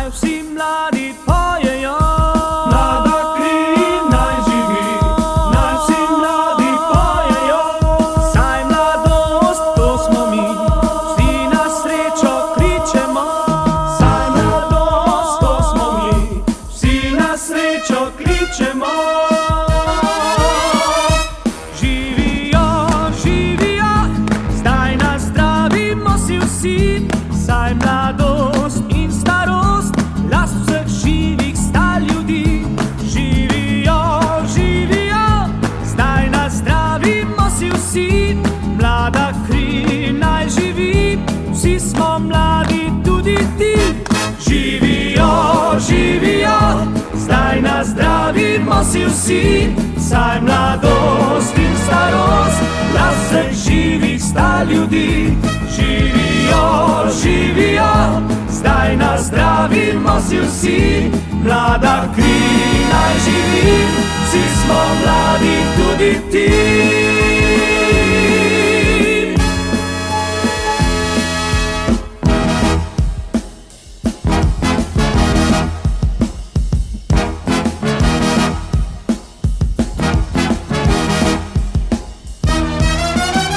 naj vsi mladi pojejo. Mlada kri naj živi, naj vsi mladi pojejo. Saj mladost, to smo mi, vsi na srečo kričemo. Saj mladost, to smo mi, vsi na srečo kričemo. Živijo, živijo, zdaj nazdravimo si vsi. Saj mladost in starost, last vseh živih sta ljudi. Živijo, živijo, zdaj nazdravimo si vsi. Mlada kri naj živi, vsi smo mladi, tudi ti. Živijo, živijo, zdaj nazdravimo si vsi. Saj mladost in starost, last vseh živih sta ljudi. Živijo, živijo, zdaj nazdravimo si vsi. Mlada kri naj živi, vsi smo mladi, tudi ti.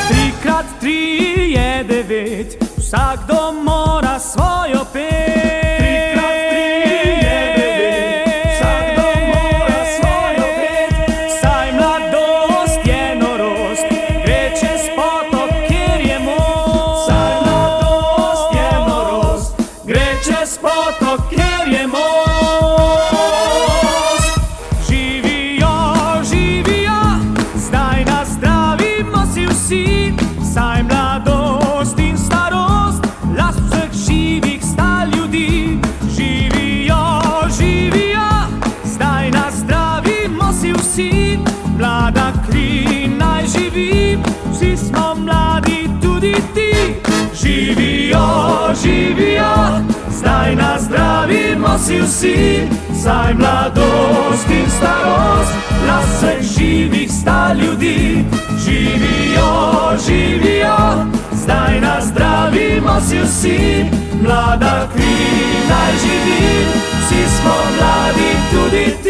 Trikrat tri je devet, vsakdo mora svojo pet. Trikrat tri je devet, vsakdo mora svojo pet. Saj mladost je norost, gre čez potok, kjer je most. Saj mladost je norost, gre čez potok, kjer je most. Živijo, živijo, zdaj nazdravimo si vsi. Saj mladost in starost, last vseh živih sta ljudi. Živijo, živijo, zdaj nazdravimo si vsi. Mlada kri naj živi, vsi smo mladi, tudi ti. Živijo, živijo, zdaj nazdravimo si vsi. Saj mladost in starost, last vseh živih sta ljudi. Živijo, živijo, zdaj nazdravimo si vsi. Mlada kri naj živi, vsi smo mladi, tudi ti.